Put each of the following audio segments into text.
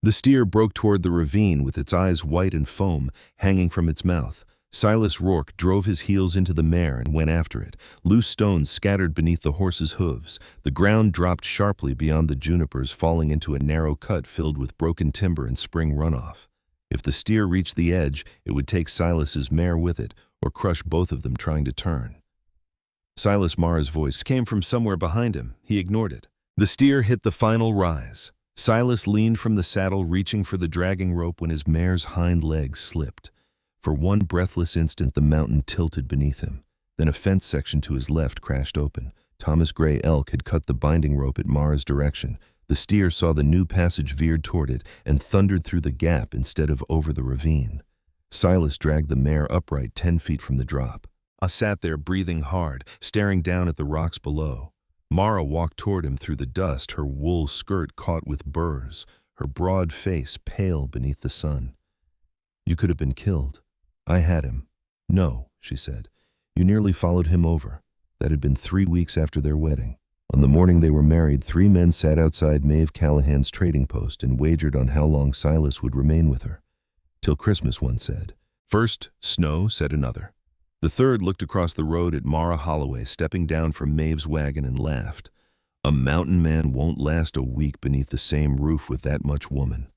The steer broke toward the ravine with its eyes white and foam hanging from its mouth. Silas Rourke drove his heels into the mare and went after it. Loose stones scattered beneath the horse's hooves. The ground dropped sharply beyond the junipers, falling into a narrow cut filled with broken timber and spring runoff. If the steer reached the edge, it would take Silas's mare with it, or crush both of them trying to turn. Silas Marr's voice came from somewhere behind him. He ignored it. The steer hit the final rise. Silas leaned from the saddle, reaching for the dragging rope when his mare's hind legs slipped. For one breathless instant, the mountain tilted beneath him. Then a fence section to his left crashed open. Thomas Gray Elk had cut the binding rope at Marr's direction. The steer saw the new passage veered toward it and thundered through the gap instead of over the ravine. Silas dragged the mare upright 10 feet from the drop. I sat there breathing hard, staring down at the rocks below. Marra walked toward him through the dust, her wool skirt caught with burrs, her broad face pale beneath the sun. "You could have been killed. I had him." "No," she said. "You nearly followed him over." That had been 3 weeks after their wedding. On the morning they were married, 3 men sat outside Maeve Callahan's trading post and wagered on how long Silas would remain with her. "Till Christmas," one said. "First, snow," said another. The third looked across the road at Marra Holloway stepping down from Maeve's wagon and laughed. "A mountain man won't last a week beneath the same roof with that much woman."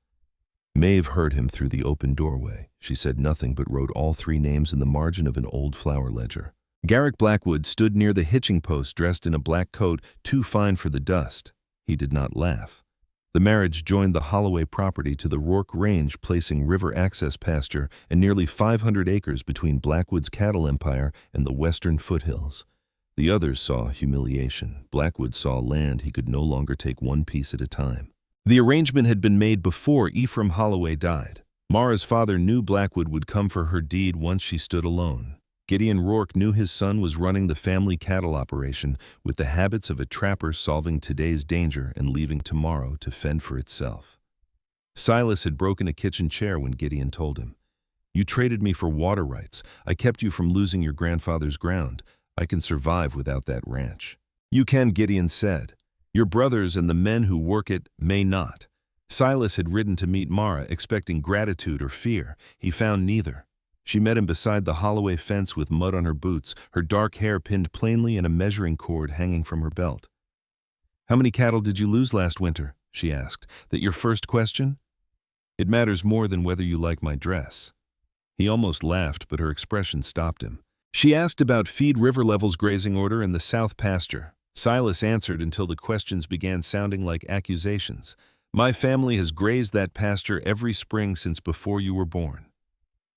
Maeve heard him through the open doorway. She said nothing but wrote all 3 names in the margin of an old flower ledger. Garrick Blackwood stood near the hitching post dressed in a black coat too fine for the dust. He did not laugh. The marriage joined the Holloway property to the Rourke Range, placing river access pasture and nearly 500 acres between Blackwood's cattle empire and the western foothills. The others saw humiliation. Blackwood saw land he could no longer take one piece at a time. The arrangement had been made before Ephraim Holloway died. Marra's father knew Blackwood would come for her deed once she stood alone. Gideon Rourke knew his son was running the family cattle operation with the habits of a trapper, solving today's danger and leaving tomorrow to fend for itself. Silas had broken a kitchen chair when Gideon told him, "You traded me for water rights. I kept you from losing your grandfather's ground. I can survive without that ranch." "You can," Gideon said. "Your brothers and the men who work it may not." Silas had ridden to meet Marra, expecting gratitude or fear. He found neither. She met him beside the Holloway fence with mud on her boots, her dark hair pinned plainly and a measuring cord hanging from her belt. "How many cattle did you lose last winter?" she asked. "That your first question?" "It matters more than whether you like my dress." He almost laughed, but her expression stopped him. She asked about Feed River Level's grazing order and the south pasture. Silas answered until the questions began sounding like accusations. "My family has grazed that pasture every spring since before you were born."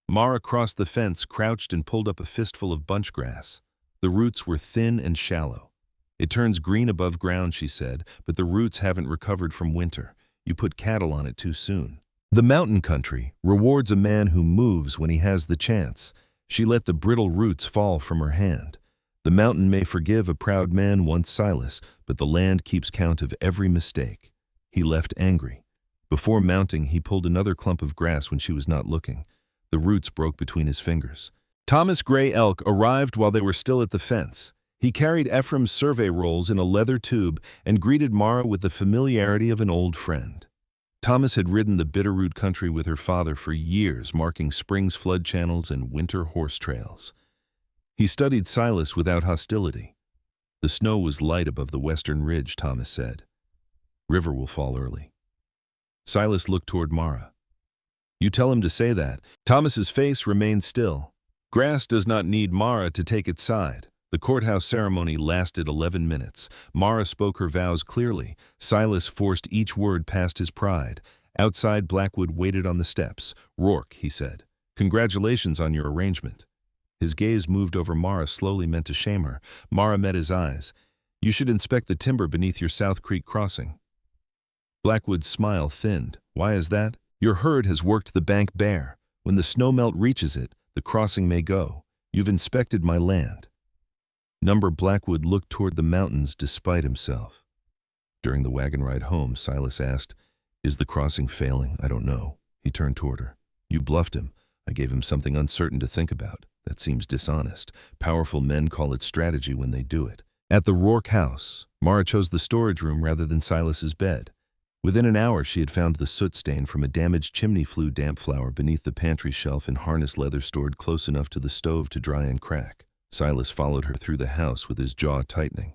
Marra crossed the fence, crouched, and pulled up a fistful of bunch grass. The roots were thin and shallow. "It turns green above ground," she said, "but the roots haven't recovered from winter. You put cattle on it too soon." The mountain country rewards a man who moves when he has the chance. She let the brittle roots fall from her hand. The mountain may forgive a proud man, once Silas, but the land keeps count of every mistake. He left angry. Before mounting, he pulled another clump of grass when she was not looking. The roots broke between his fingers. Thomas Gray Elk arrived while they were still at the fence. He carried Ephraim's survey rolls in a leather tube and greeted Marra with the familiarity of an old friend. Thomas had ridden the Bitterroot country with her father for years, marking spring's flood channels and winter horse trails. He studied Silas without hostility. "The snow was light above the western ridge," Thomas said. "River will fall early." Silas looked toward Marra. "You tell him to say that." Thomas's face remained still. Grass does not need Marra to take its side. The courthouse ceremony lasted 11 minutes. Marra spoke her vows clearly. Silas forced each word past his pride. Outside, Blackwood waited on the steps. "Rourke," he said, "congratulations on your arrangement." His gaze moved over Marra, slowly, meant to shame her. Marra met his eyes. "You should inspect the timber beneath your South Creek crossing." Blackwood's smile thinned. "Why is that?" "Your herd has worked the bank bare. When the snowmelt reaches it, the crossing may go. You've inspected my land." Blackwood looked toward the mountains despite himself. During the wagon ride home, Silas asked, "Is the crossing failing?" "I don't know." He turned toward her. "You bluffed him. I gave him something uncertain to think about. That seems dishonest. Powerful men call it strategy when they do it." At the Rourke house, Marra chose the storage room rather than Silas's bed. Within an hour, she had found the soot stain from a damaged chimney flue damp flower beneath the pantry shelf in harness leather stored close enough to the stove to dry and crack. Silas followed her through the house with his jaw tightening.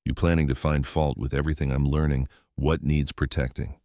"You planning to find fault with everything I'm learning? What needs protecting?"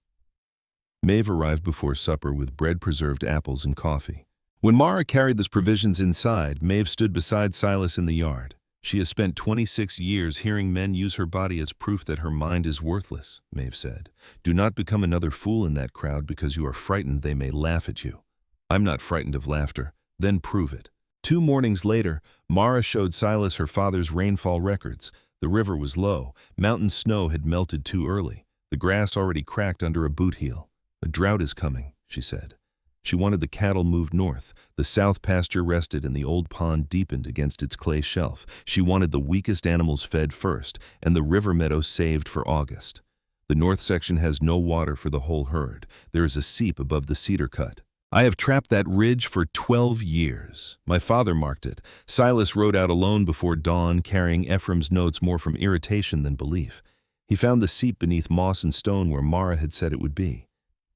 Maeve arrived before supper with bread-preserved apples and coffee. When Mara carried the provisions inside, Maeve stood beside Silas in the yard. "She has spent 26 years hearing men use her body as proof that her mind is worthless," Maeve said. "Do not become another fool in that crowd because you are frightened they may laugh at you." "I'm not frightened of laughter." "Then prove it." 2 mornings later, Mara showed Silas her father's rainfall records. The river was low. Mountain snow had melted too early. The grass already cracked under a boot heel. "A drought is coming," she said. She wanted the cattle moved north. The south pasture rested and the old pond deepened against its clay shelf. She wanted the weakest animals fed first and the river meadow saved for August. The north section has no water for the whole herd. There is a seep above the cedar cut. "I have trapped that ridge for 12 years. My father marked it." Silas rode out alone before dawn, carrying Ephraim's notes more from irritation than belief. He found the seep beneath moss and stone where Mara had said it would be.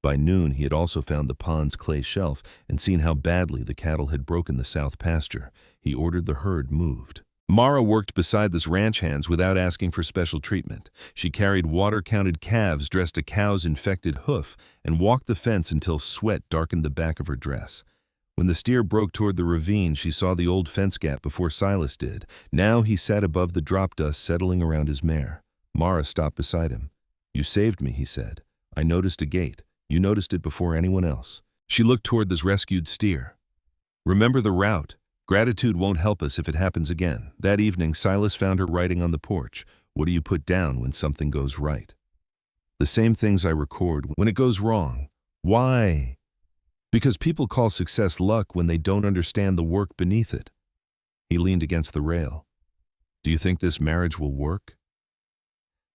By noon, he had also found the pond's clay shelf and seen how badly the cattle had broken the south pasture. He ordered the herd moved. Mara worked beside the ranch hands without asking for special treatment. She carried water-counted calves, dressed a cow's infected hoof, and walked the fence until sweat darkened the back of her dress. When the steer broke toward the ravine, she saw the old fence gap before Silas did. Now he sat above the drop dust settling around his mare. Mara stopped beside him. "You saved me," he said. "I noticed a gate. You noticed it before anyone else." She looked toward this rescued steer. "Remember the route. Gratitude won't help us if it happens again." That evening, Silas found her writing on the porch. "What do you put down when something goes right?" "The same things I record when it goes wrong." "Why?" "Because people call success luck when they don't understand the work beneath it." He leaned against the rail. "Do you think this marriage will work?"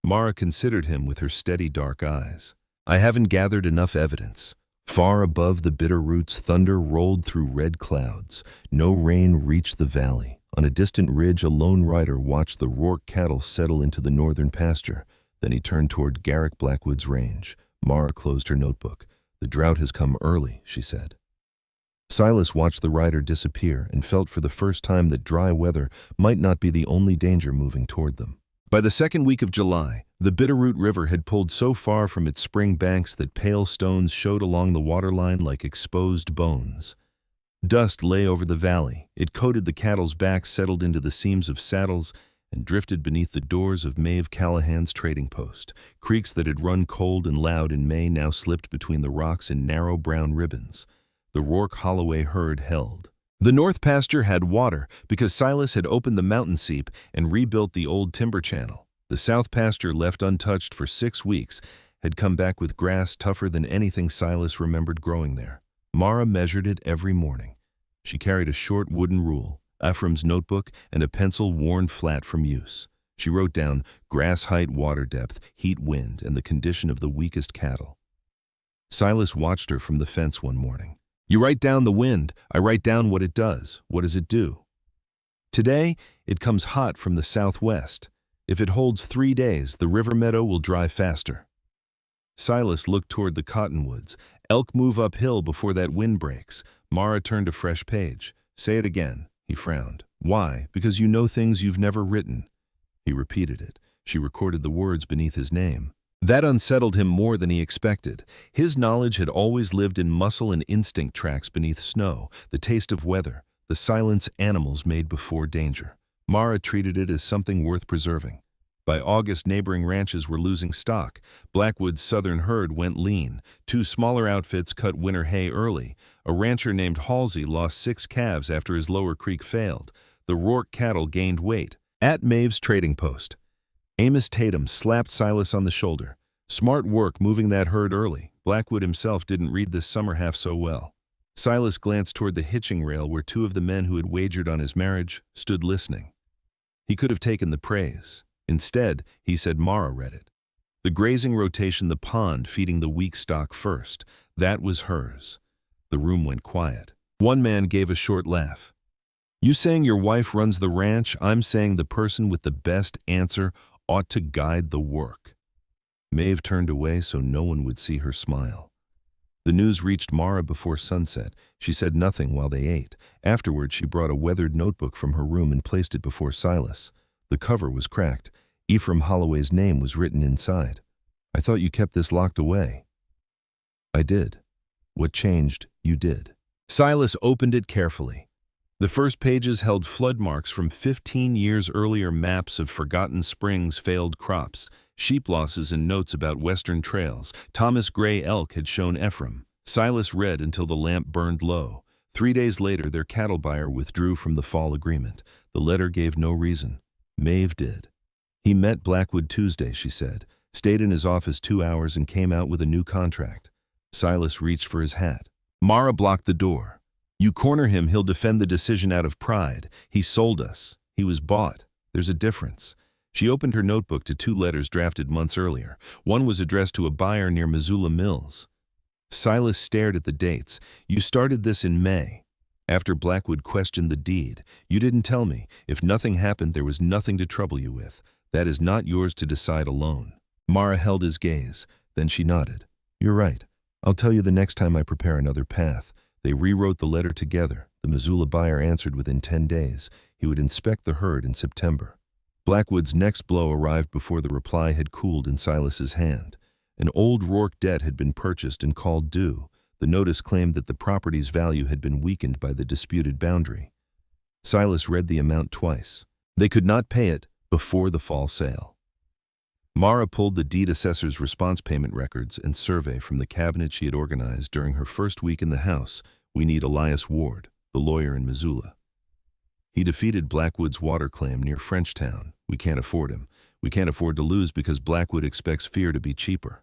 Mara considered him with her steady dark eyes. "I haven't gathered enough evidence." Far above the bitter roots, thunder rolled through red clouds. No rain reached the valley. On a distant ridge, a lone rider watched the Rourke cattle settle into the northern pasture. Then he turned toward Garrick Blackwood's range. Mara closed her notebook. "The drought has come early," she said. Silas watched the rider disappear and felt for the first time that dry weather might not be the only danger moving toward them. By the second week of July, the Bitterroot River had pulled so far from its spring banks that pale stones showed along the waterline like exposed bones. Dust lay over the valley. It coated the cattle's backs, settled into the seams of saddles, and drifted beneath the doors of Maeve Callahan's trading post. Creeks that had run cold and loud in May now slipped between the rocks in narrow brown ribbons. The Rourke Holloway herd held. The north pasture had water because Silas had opened the mountain seep and rebuilt the old timber channel. The south pasture, left untouched for 6 weeks, had come back with grass tougher than anything Silas remembered growing there. Mara measured it every morning. She carried a short wooden rule, Ephraim's notebook, and a pencil worn flat from use. She wrote down grass height, water depth, heat, wind, and the condition of the weakest cattle. Silas watched her from the fence one morning. "You write down the wind. I write down what it does. What does it do?" "Today, it comes hot from the southwest. If it holds 3 days, the river meadow will dry faster." Silas looked toward the cottonwoods. "Elk move uphill before that wind breaks." Mara turned a fresh page. "Say it again." He frowned. "Why? Because you know things you've never written." He repeated it. She recorded the words beneath his name. That unsettled him more than he expected. His knowledge had always lived in muscle and instinct tracks beneath snow, the taste of weather, the silence animals made before danger. Mara treated it as something worth preserving. By August, neighboring ranches were losing stock. Blackwood's southern herd went lean. 2 smaller outfits cut winter hay early. A rancher named Halsey lost 6 calves after his lower creek failed. The Rourke cattle gained weight. At Maeve's trading post, Amos Tatum slapped Silas on the shoulder. "Smart work moving that herd early." Blackwood himself didn't read this summer half so well. Silas glanced toward the hitching rail where 2 of the men who had wagered on his marriage stood listening. He could have taken the praise. Instead, he said Mara read it. The grazing rotation, the pond feeding the weak stock first, that was hers. The room went quiet. One man gave a short laugh. "You saying your wife runs the ranch? I'm saying the person with the best answer ought to guide the work." Maeve turned away so no one would see her smile. The news reached Mara before sunset. She said nothing while they ate. Afterward, she brought a weathered notebook from her room and placed it before Silas. The cover was cracked. Ephraim Holloway's name was written inside. "I thought you kept this locked away." "I did. What changed, you did." Silas opened it carefully. The first pages held flood marks from 15 years earlier, maps of forgotten springs, failed crops, sheep losses, and notes about western trails. Thomas Gray Elk had shown Ephraim. Silas read until the lamp burned low. 3 days later, their cattle buyer withdrew from the fall agreement. The letter gave no reason. Maeve did. "He met Blackwood Tuesday," she said, "stayed in his office 2 hours and came out with a new contract." Silas reached for his hat. Mara blocked the door. "You corner him, he'll defend the decision out of pride. He sold us. He was bought. There's a difference." She opened her notebook to 2 letters drafted months earlier. One was addressed to a buyer near Missoula Mills. Silas stared at the dates. "You started this in May. After Blackwood questioned the deed. You didn't tell me. If nothing happened, there was nothing to trouble you with. That is not yours to decide alone." Mara held his gaze. Then she nodded. "You're right. I'll tell you the next time I prepare another path." They rewrote the letter together. The Missoula buyer answered within 10 days. He would inspect the herd in September. Blackwood's next blow arrived before the reply had cooled in Silas's hand. An old Rourke debt had been purchased and called due. The notice claimed that the property's value had been weakened by the disputed boundary. Silas read the amount twice. They could not pay it before the fall sale. Mara pulled the deed assessor's response payment records and survey from the cabinet she had organized during her first week in the house. "We need Elias Ward, the lawyer in Missoula. He defeated Blackwood's water claim near Frenchtown. We can't afford him. We can't afford to lose because Blackwood expects fear to be cheaper."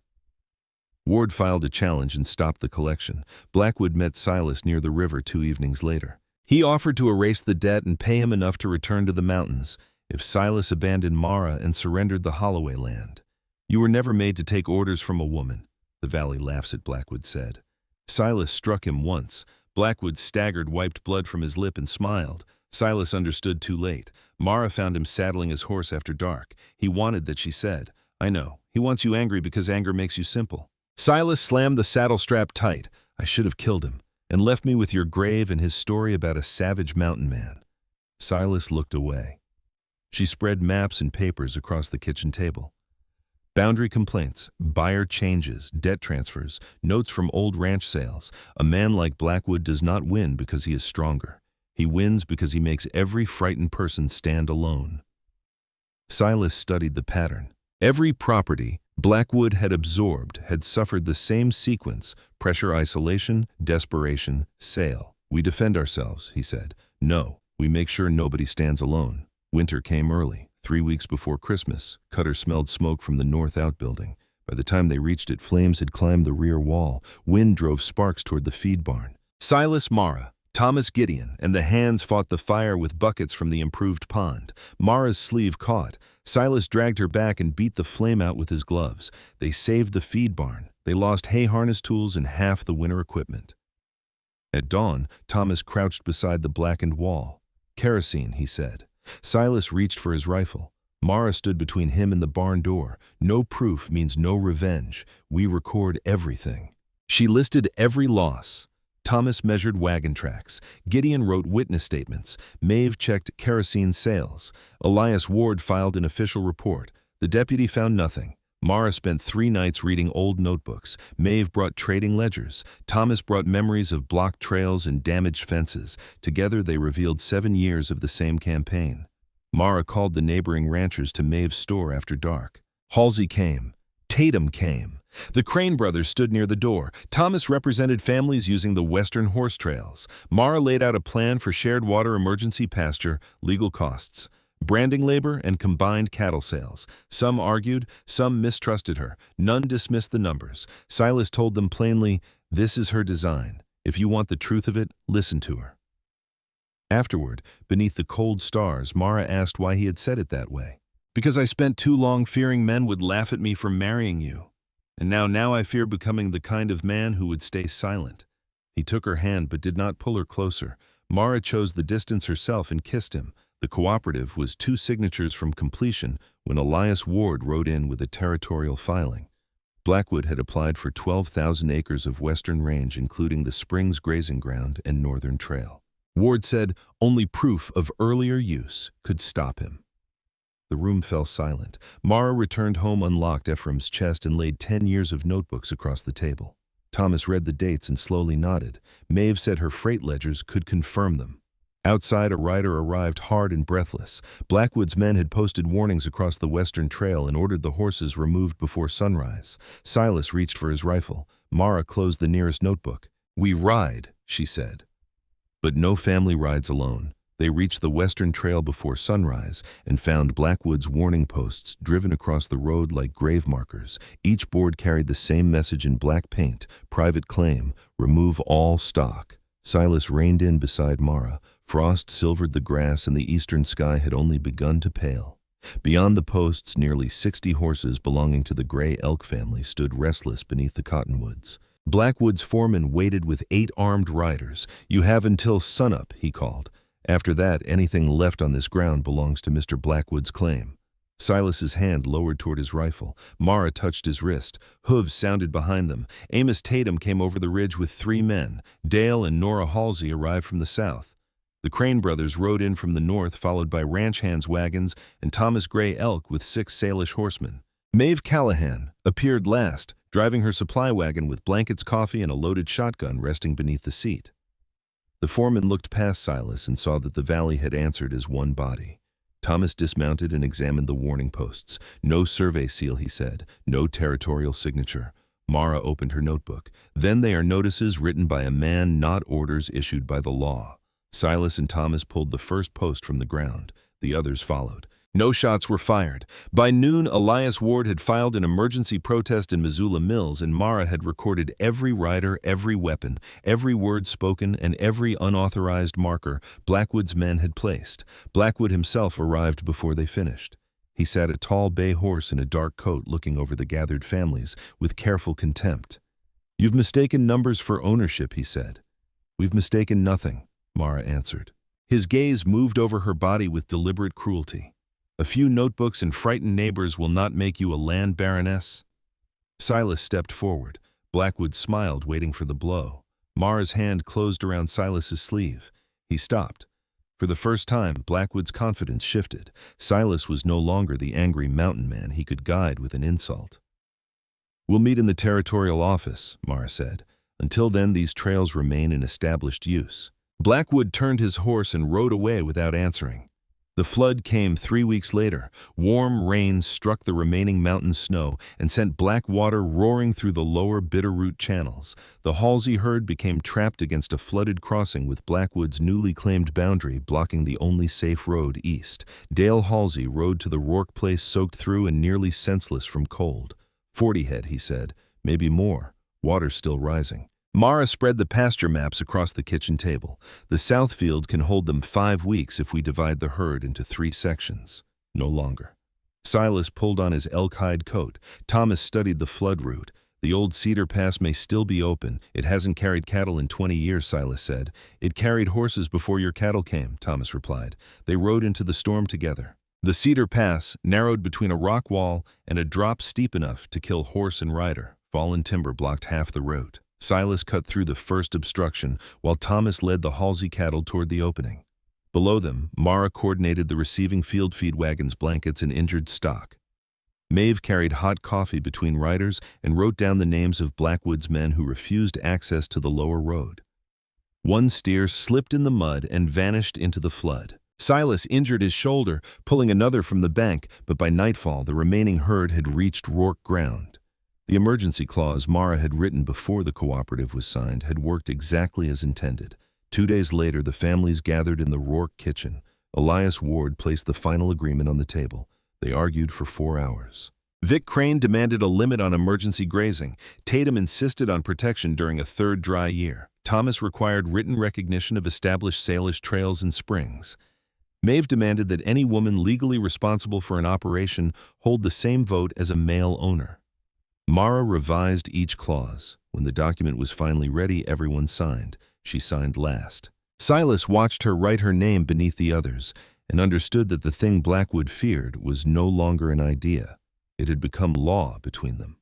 Ward filed a challenge and stopped the collection. Blackwood met Silas near the river 2 evenings later. He offered to erase the debt and pay him enough to return to the mountains if Silas abandoned Mara and surrendered the Holloway land. "You were never made to take orders from a woman," the valley laughs at Blackwood said. Silas struck him once. Blackwood staggered, wiped blood from his lip, and smiled. Silas understood too late. Mara found him saddling his horse after dark. He wanted that she said, "I know. He wants you angry because anger makes you simple." Silas slammed the saddle strap tight. "I should have killed him, and left me with your grave and his story about a savage mountain man." Silas looked away. She spread maps and papers across the kitchen table. Boundary complaints, buyer changes, debt transfers, notes from old ranch sales. A man like Blackwood does not win because he is stronger. He wins because he makes every frightened person stand alone. Silas studied the pattern. Every property Blackwood had absorbed had suffered the same sequence: pressure, isolation, desperation, sale. "We defend ourselves," he said. "No, we make sure nobody stands alone." Winter came early. 3 weeks before Christmas, Cutter smelled smoke from the north outbuilding. By the time they reached it, flames had climbed the rear wall. Wind drove sparks toward the feed barn. Silas, Mara, Thomas Gideon, and the hands fought the fire with buckets from the improved pond. Mara's sleeve caught. Silas dragged her back and beat the flame out with his gloves. They saved the feed barn. They lost hay harness tools and half the winter equipment. At dawn, Thomas crouched beside the blackened wall. "Kerosene," he said. Silas reached for his rifle. Mara stood between him and the barn door. "No proof means no revenge. We record everything." She listed every loss. Thomas measured wagon tracks. Gideon wrote witness statements. Maeve checked kerosene sales. Elias Ward filed an official report. The deputy found nothing. Mara spent 3 nights reading old notebooks. Maeve brought trading ledgers. Thomas brought memories of blocked trails and damaged fences. Together they revealed 7 years of the same campaign. Mara called the neighboring ranchers to Maeve's store after dark. Halsey came. Tatum came. The Crane brothers stood near the door. Thomas represented families using the western horse trails. Mara laid out a plan for shared water, emergency pasture, legal costs, branding labor, and combined cattle sales. Some argued, some mistrusted her. None dismissed the numbers. Silas told them plainly, "This is her design. If you want the truth of it, listen to her." Afterward, beneath the cold stars, Mara asked why he had said it that way. "Because I spent too long fearing men would laugh at me for marrying you. And now I fear becoming the kind of man who would stay silent." He took her hand but did not pull her closer. Mara chose the distance herself and kissed him. The cooperative was 2 signatures from completion when Elias Ward rode in with a territorial filing. Blackwood had applied for 12,000 acres of western range, including the Springs Grazing Ground and Northern Trail. Ward said only proof of earlier use could stop him. The room fell silent. Mara returned home, unlocked Ephraim's chest, and laid 10 years of notebooks across the table. Thomas read the dates and slowly nodded. Maeve said her freight ledgers could confirm them. Outside, a rider arrived, hard and breathless. Blackwood's men had posted warnings across the western trail and ordered the horses removed before sunrise. Silas reached for his rifle. Mara closed the nearest notebook. "We ride," she said. But no family rides alone. They reached the western trail before sunrise and found Blackwood's warning posts driven across the road like grave markers. Each board carried the same message in black paint: private claim, remove all stock. Silas reined in beside Mara. Frost silvered the grass and the eastern sky had only begun to pale. Beyond the posts, nearly 60 horses belonging to the gray elk family stood restless beneath the cottonwoods. Blackwood's foreman waited with 8 armed riders. "You have until sunup," he called. "After that, anything left on this ground belongs to Mr. Blackwood's claim." Silas's hand lowered toward his rifle. Mara touched his wrist. Hooves sounded behind them. Amos Tatum came over the ridge with 3 men. Dale and Nora Halsey arrived from the south. The Crane brothers rode in from the north, followed by ranch hands' wagons and Thomas Gray Elk with 6 Salish horsemen. Maeve Callahan appeared last, driving her supply wagon with blankets, coffee, and a loaded shotgun resting beneath the seat. The foreman looked past Silas and saw that the valley had answered as one body. Thomas dismounted and examined the warning posts. "No survey seal," he said. "No territorial signature." Mara opened her notebook. "Then they are notices written by a man, not orders issued by the law." Silas and Thomas pulled the first post from the ground. The others followed. No shots were fired. By noon, Elias Ward had filed an emergency protest in Missoula Mills, and Mara had recorded every rider, every weapon, every word spoken, and every unauthorized marker Blackwood's men had placed. Blackwood himself arrived before they finished. He sat a tall bay horse in a dark coat, looking over the gathered families with careful contempt. "You've mistaken numbers for ownership," he said. "We've mistaken nothing," Mara answered. His gaze moved over her body with deliberate cruelty. "A few notebooks and frightened neighbors will not make you a land baroness." Silas stepped forward. Blackwood smiled, waiting for the blow. Mara's hand closed around Silas's sleeve. He stopped. For the first time, Blackwood's confidence shifted. Silas was no longer the angry mountain man he could guide with an insult. "We'll meet in the territorial office," Mara said. "Until then, these trails remain in established use." Blackwood turned his horse and rode away without answering. The flood came 3 weeks later. Warm rain struck the remaining mountain snow and sent black water roaring through the lower Bitterroot channels. The Halsey herd became trapped against a flooded crossing, with Blackwood's newly claimed boundary blocking the only safe road east. Dale Halsey rode to the Rourke place, soaked through and nearly senseless from cold. 40 head, he said. Maybe more. Water's still rising. Mara spread the pasture maps across the kitchen table. "The south field can hold them 5 weeks if we divide the herd into 3 sections. No longer." Silas pulled on his elk hide coat. Thomas studied the flood route. "The old Cedar Pass may still be open. It hasn't carried cattle in 20 years, Silas said. "It carried horses before your cattle came," Thomas replied. "They rode into the storm together." The Cedar Pass narrowed between a rock wall and a drop steep enough to kill horse and rider. Fallen timber blocked half the route. Silas cut through the first obstruction, while Thomas led the Halsey cattle toward the opening. Below them, Mara coordinated the receiving field feed wagons, blankets, and injured stock. Maeve carried hot coffee between riders and wrote down the names of Blackwood's men who refused access to the lower road. One steer slipped in the mud and vanished into the flood. Silas injured his shoulder, pulling another from the bank, but by nightfall the remaining herd had reached Rourke ground. The emergency clause Mara had written before the cooperative was signed had worked exactly as intended. 2 days later, the families gathered in the Rourke kitchen. Elias Ward placed the final agreement on the table. They argued for 4 hours. Vic Crane demanded a limit on emergency grazing. Tatum insisted on protection during a 3rd dry year. Thomas required written recognition of established Salish trails and springs. Maeve demanded that any woman legally responsible for an operation hold the same vote as a male owner. Mara revised each clause. When the document was finally ready, everyone signed. She signed last. Silas watched her write her name beneath the others and understood that the thing Blackwood feared was no longer an idea. It had become law between them.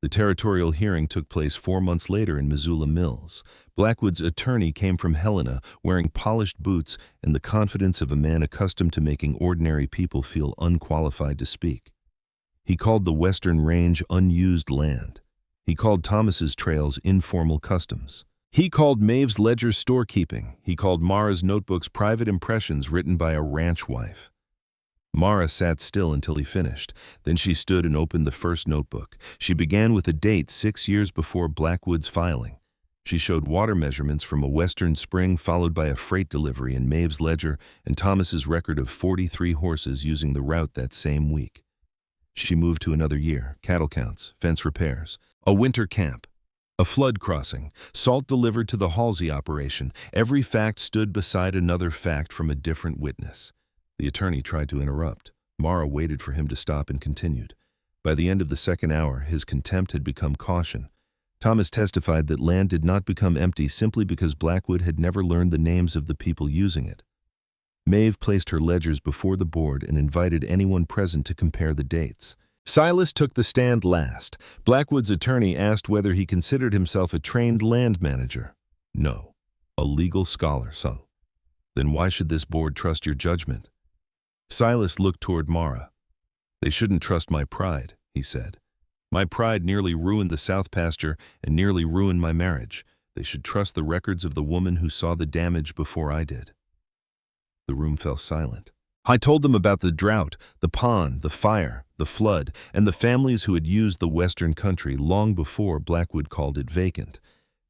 The territorial hearing took place 4 months later in Missoula Mills. Blackwood's attorney came from Helena, wearing polished boots and the confidence of a man accustomed to making ordinary people feel unqualified to speak. He called the Western Range unused land. He called Thomas's trails informal customs. He called Maeve's ledgers storekeeping. He called Mara's notebooks private impressions written by a ranch wife. Mara sat still until he finished. Then she stood and opened the first notebook. She began with a date 6 years before Blackwood's filing. She showed water measurements from a western spring followed by a freight delivery in Maeve's ledger and Thomas's record of 43 horses using the route that same week. She moved to another year, cattle counts, fence repairs, a winter camp, a flood crossing, salt delivered to the Halsey operation. Every fact stood beside another fact from a different witness. The attorney tried to interrupt. Mara waited for him to stop and continued. By the end of the second hour, his contempt had become caution. Thomas testified that land did not become empty simply because Blackwood had never learned the names of the people using it. Maeve placed her ledgers before the board and invited anyone present to compare the dates. Silas took the stand last. Blackwood's attorney asked whether he considered himself a trained land manager. No. A legal scholar, so. Then why should this board trust your judgment? Silas looked toward Mara. They shouldn't trust my pride, he said. My pride nearly ruined the South pasture and nearly ruined my marriage. They should trust the records of the woman who saw the damage before I did. The room fell silent. I told them about the drought, the pond, the fire, the flood, and the families who had used the western country long before Blackwood called it vacant.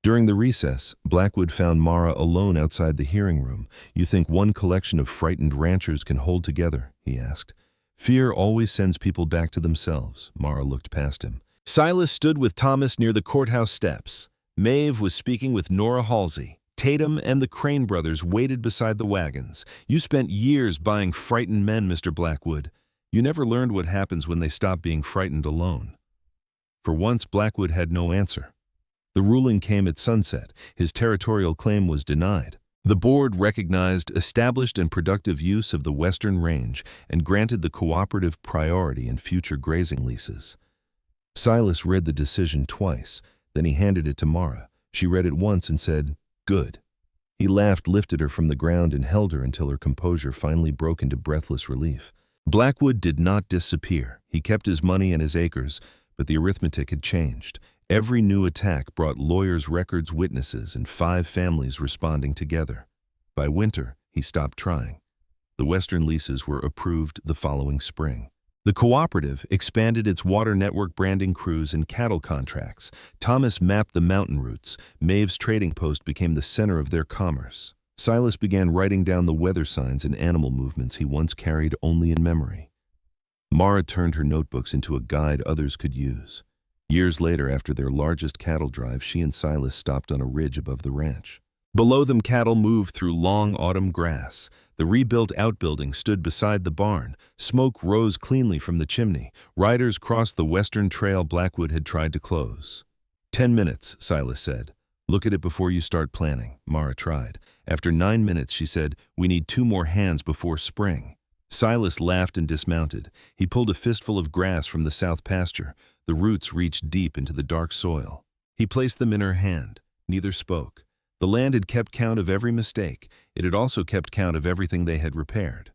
During the recess, Blackwood found Mara alone outside the hearing room. You think one collection of frightened ranchers can hold together? He asked. Fear always sends people back to themselves. Mara looked past him. Silas stood with Thomas near the courthouse steps. Maeve was speaking with Nora Halsey. Tatum and the Crane brothers waited beside the wagons. You spent years buying frightened men, Mr. Blackwood. You never learned what happens when they stop being frightened alone. For once, Blackwood had no answer. The ruling came at sunset. His territorial claim was denied. The board recognized established and productive use of the Western Range and granted the cooperative priority in future grazing leases. Silas read the decision twice. Then he handed it to Mara. She read it once and said, "Good." He laughed, lifted her from the ground, and held her until her composure finally broke into breathless relief. Blackwood did not disappear. He kept his money and his acres, but the arithmetic had changed. Every new attack brought lawyers, records, witnesses, and 5 families responding together. By winter, he stopped trying. The Western leases were approved the following spring. The cooperative expanded its water network branding crews and cattle contracts. Thomas mapped the mountain routes. Maeve's trading post became the center of their commerce. Silas began writing down the weather signs and animal movements he once carried only in memory. Mara turned her notebooks into a guide others could use. Years later, after their largest cattle drive, she and Silas stopped on a ridge above the ranch. Below them, cattle moved through long autumn grass. The rebuilt outbuilding stood beside the barn. Smoke rose cleanly from the chimney. Riders crossed the western trail Blackwood had tried to close. 10 minutes, Silas said. Look at it before you start planning, Mara tried. After 9 minutes, she said, we need 2 more hands before spring. Silas laughed and dismounted. He pulled a fistful of grass from the south pasture. The roots reached deep into the dark soil. He placed them in her hand. Neither spoke. The land had kept count of every mistake. It had also kept count of everything they had repaired.